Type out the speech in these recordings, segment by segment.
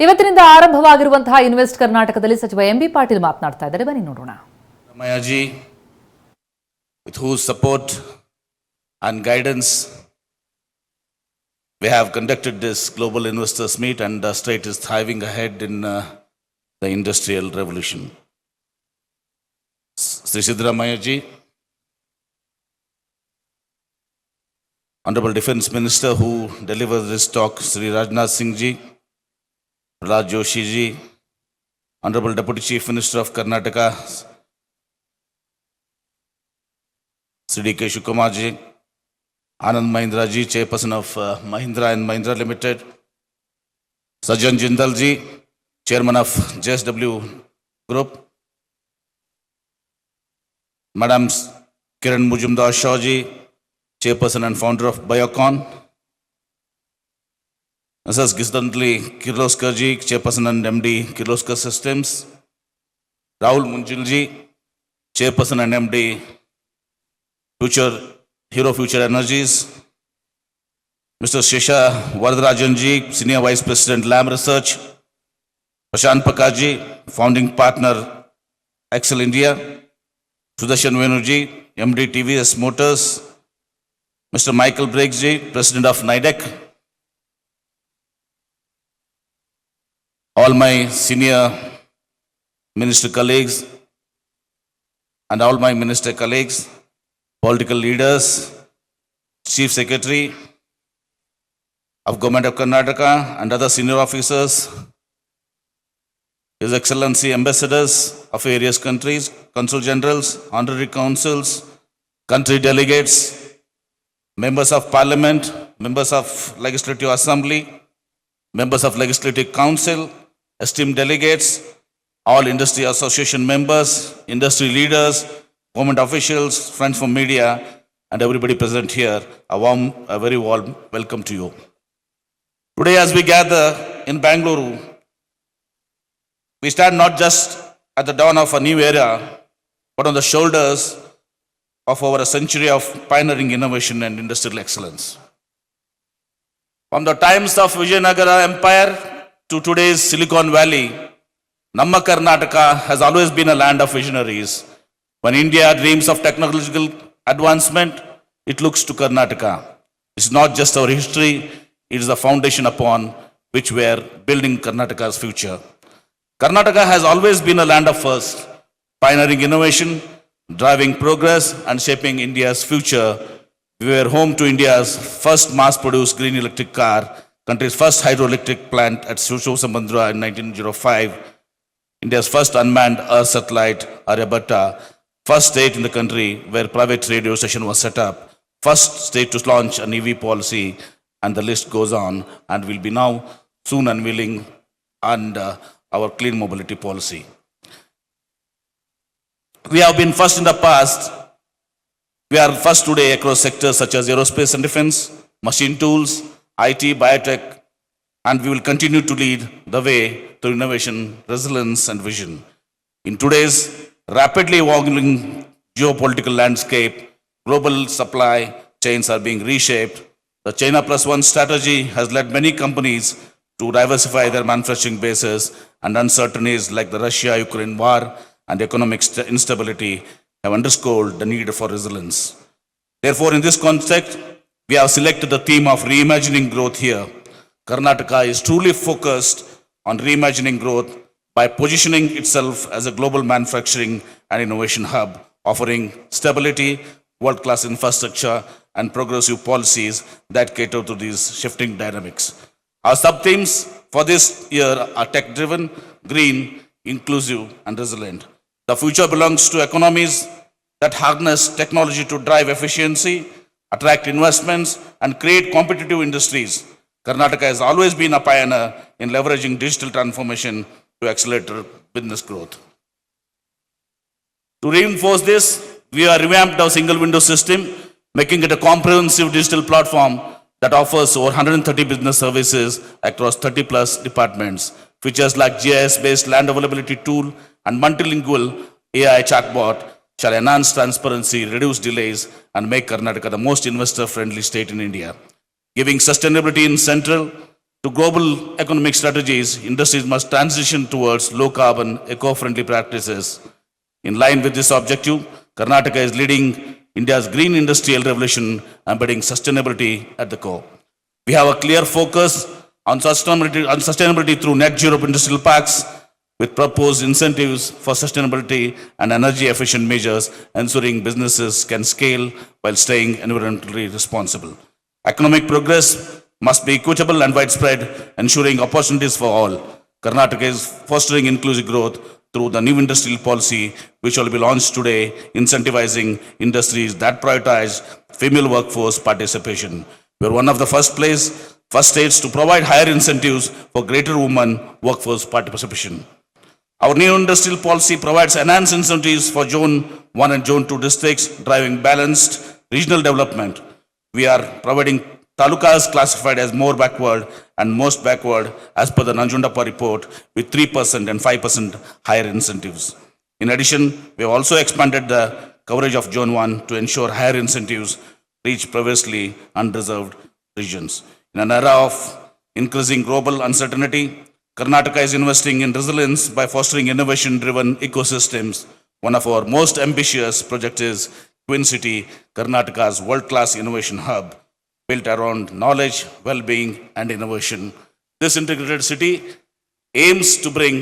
ಇವತ್ತಿನಿಂದ ಆರಂಭವಾಗಿರುವಂತಹ ಇನ್ವೆಸ್ಟ್ ಕರ್ನಾಟಕದಲ್ಲಿ ಸಚಿವ ಎಂಬಿ ಪಾಟೀಲ್ ಮಾತನಾಡ್ತಾ ಇದ್ದಾರೆ. ಬನ್ನಿ ನೋಡೋಣ. Ramayaji, with whose support and guidance we have conducted this global investors meet, and the state is thriving ahead in the industrial revolution. Sri Siddaramayaji, Honorable Defence Minister who delivers this talk, Sri Rajnath Singh Ji, Prahlad Joshi Ji, Honorable Deputy Chief Minister of Karnataka, Sri D.K. Shivakumar Ji, Anand Mahindra Ji, Chairperson of Mahindra and Mahindra Limited, Sajjan Jindal Ji, Chairman of JSW Group, Madam Kiran Mujumdar Shaw Ji, Chairperson and founder of Biocon, Mrs. Gisdantli Kirloskar Ji, Chairperson and MD Kirloskar Systems, Rahul Munjil Ji, Chairperson and MD Hero Future Energies, Mr. Shesha Varadarajan Ji, Senior Vice President Lab Research, Prashant Pakar Ji, Founding Partner Excel India, Sudarshan Venu Ji, MD TVS Motors, Mr. Michael Briggs Ji, President of NIDEC, all my senior minister colleagues and all my minister colleagues, political leaders, Chief Secretary of Government of Karnataka and other senior officers, His Excellency ambassadors of various countries, consul generals, honorary consuls, country delegates, members of parliament, members of legislative assembly, members of legislative council, esteemed delegates, all industry association members, industry leaders, government officials, friends from media, and everybody present here, a very warm welcome to you. Today, as we gather in Bangalore, we stand not just at the dawn of a new era, but on the shoulders of over a century of pioneering innovation and industrial excellence. From the times of Vijayanagara Empire to today's Silicon Valley, Namma Karnataka has always been a land of visionaries. When India dreams of technological advancement, it looks to Karnataka. It's not just our history, it is the foundation upon which we are building Karnataka's future. Karnataka has always been a land of first, pioneering innovation, driving progress and shaping India's future. We were home to India's first mass-produced green electric car, country's first hydroelectric plant at Shoshamandra in 1905, India's first unmanned Earth satellite, Aryabhatta, first state in the country where private radio station was set up, first state to launch an EV policy, and the list goes on, and will be now soon unveiling and our clean mobility policy. We have been first in the past. We are first today across sectors such as aerospace and defense, machine tools, IT, biotech, and we will continue to lead the way through innovation, resilience, and vision. In today's rapidly evolving geopolitical landscape, global supply chains are being reshaped. The China Plus One strategy has led many companies to diversify their manufacturing bases, and uncertainties like the Russia-Ukraine war and economic instability have underscored the need for resilience. Therefore, in this context, we have selected the theme of reimagining growth here. Karnataka is truly focused on reimagining growth by positioning itself as a global manufacturing and innovation hub, offering stability, world-class infrastructure, and progressive policies that cater to these shifting dynamics. Our sub-themes for this year are tech-driven, green, inclusive, and resilient. The future belongs to economies that harness technology to drive efficiency, attract investments, and create competitive industries. Karnataka has always been a pioneer in leveraging digital transformation to accelerate business growth. To reinforce this, we have revamped our single window system, making it a comprehensive digital platform that offers over 130 business services across 30 plus departments. Features like GIS-based land availability tool and multilingual AI chatbot shall enhance transparency, reduce delays, and make Karnataka the most investor-friendly state in India. Giving sustainability in central, To global economic strategies, industries must transition towards low-carbon, eco-friendly practices. In line with this objective, Karnataka is leading India's green industrial revolution, embedding sustainability at the core. We have a clear focus on sustainability through net zero industrial parks, with proposed incentives for sustainability and energy efficient measures, ensuring businesses can scale while staying environmentally responsible. Economic progress must be equitable and widespread, ensuring opportunities for all. Karnataka is fostering inclusive growth through the new industrial policy, which will be launched today, incentivizing industries that prioritize female workforce participation. We are one of the first states to provide higher incentives for greater women workforce participation. Our new industrial policy provides enhanced incentives for Zone 1 and Zone 2 districts, driving balanced regional development. We are providing talukas classified as more backward and most backward as per the Nanjundappa report, with 3% and 5% higher incentives. In addition, we have also expanded the coverage of Zone 1 to ensure higher incentives reach previously unreserved regions. In an era of increasing global uncertainty, Karnataka is investing in resilience by fostering innovation-driven ecosystems. One of our most ambitious projects is Twin City, Karnataka's world-class innovation hub, built around knowledge, well-being, and innovation. This integrated city aims to bring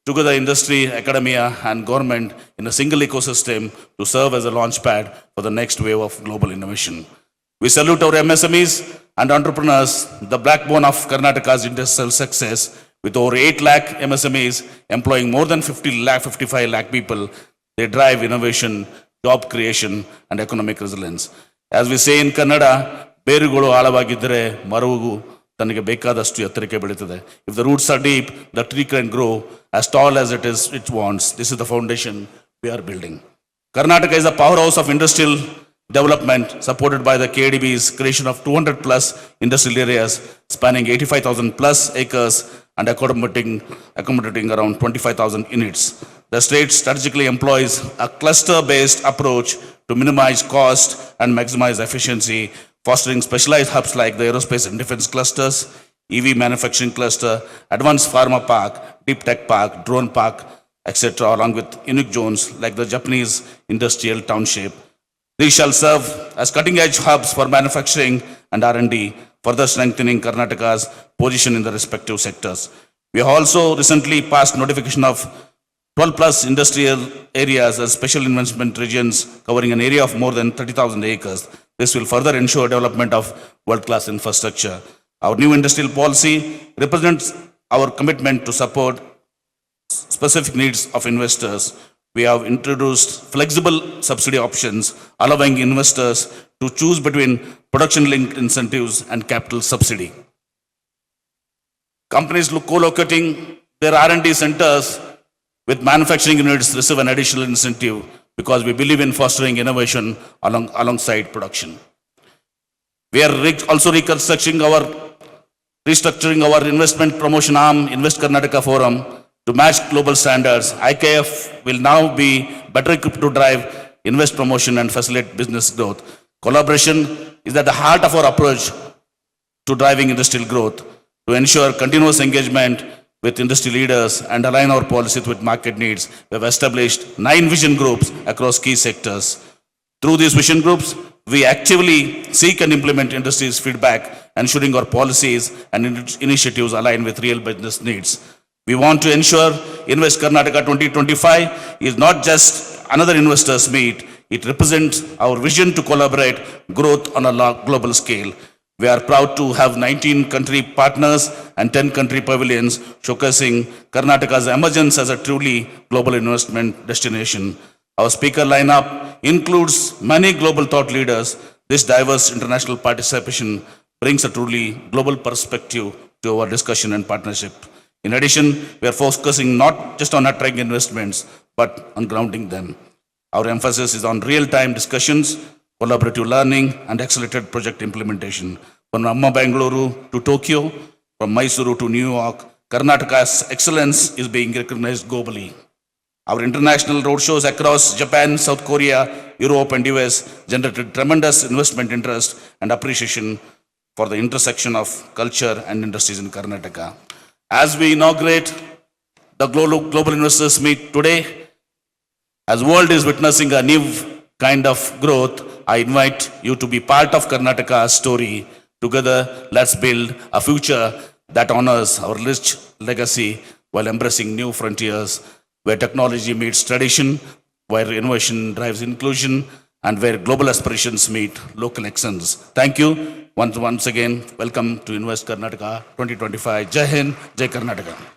together industry, academia, and government in a single ecosystem to serve as a launchpad for the next wave of global innovation. We salute our MSMEs and entrepreneurs, the backbone of Karnataka's industrial success. With over 8 lakh MSMEs employing more than 55 lakh people, they drive innovation, job creation, and economic resilience. As we say in Kannada, ಬೇರುಗಳು ಆಳವಾಗಿದ್ದರೆ ಮರವು ತನಗೆ ಬೇಕಾದಷ್ಟು ಎತ್ತರಕ್ಕೆ ಬೆಳೀತದೆ. If the roots are deep, the tree can grow as tall as it wants. This is the foundation we are building. Karnataka is a powerhouse of industrial development, supported by the KDB's creation of 200 plus industrial areas spanning 85,000 plus acres and accommodating around 25,000 units. The state strategically employs a cluster-based approach to minimize cost and maximize efficiency, fostering specialized hubs like the aerospace and defense clusters, EV manufacturing cluster, advanced pharma park, deep tech park, drone park, etc., along with unique zones like the Japanese industrial township. These shall serve as cutting-edge hubs for manufacturing and R&D, further strengthening Karnataka's position in the respective sectors. We have also recently passed notification of 12 plus industrial areas as special investment regions covering an area of more than 30,000 acres. This will further ensure development of world-class infrastructure. Our new industrial policy represents our commitment to support specific needs of investors. We have introduced flexible subsidy options, allowing investors to choose between production-linked incentives and capital subsidy. Companies co-locating their R&D centers with manufacturing units receive an additional incentive because we believe in fostering innovation alongside production. We are also restructuring our investment promotion arm, Invest Karnataka Forum, to match global standards. IKF will now be better equipped to drive invest promotion and facilitate business growth. Collaboration is at the heart of our approach to driving industrial growth. To ensure continuous engagement with industry leaders and align our policies with market needs, we have established 9 vision groups across key sectors. Through these vision groups, we actively seek and implement industry's feedback, ensuring our policies and initiatives align with real business needs. We want to ensure Invest Karnataka 2025 is not just another investors meet, it represents our vision to collaborate growth on a global scale. We are proud to have 19 country partners and 10 country pavilions showcasing Karnataka's emergence as a truly global investment destination. Our speaker lineup includes many global thought leaders. This diverse international participation brings a truly global perspective to our discussion and partnership. In addition, we are focusing not just on attracting investments, but on grounding them. Our emphasis is on real-time discussions, collaborative learning, and accelerated project implementation. From Amma Bangalore to Tokyo, from Mysuru to New York, Karnataka's excellence is being recognized globally. Our international roadshows across Japan, South Korea, Europe, and US generated tremendous investment interest and appreciation for the intersection of culture and industries in Karnataka. As we inaugurate the Global Investors Meet today, as world is witnessing a new kind of growth, I invite you to be part of Karnataka's story. Together, let's build a future that honors our rich legacy while embracing new frontiers where technology meets tradition, where innovation drives inclusion, and where global aspirations meet local excellence. Thank you. Once again, welcome to Invest Karnataka 2025. Jai Hind, Jai Karnataka.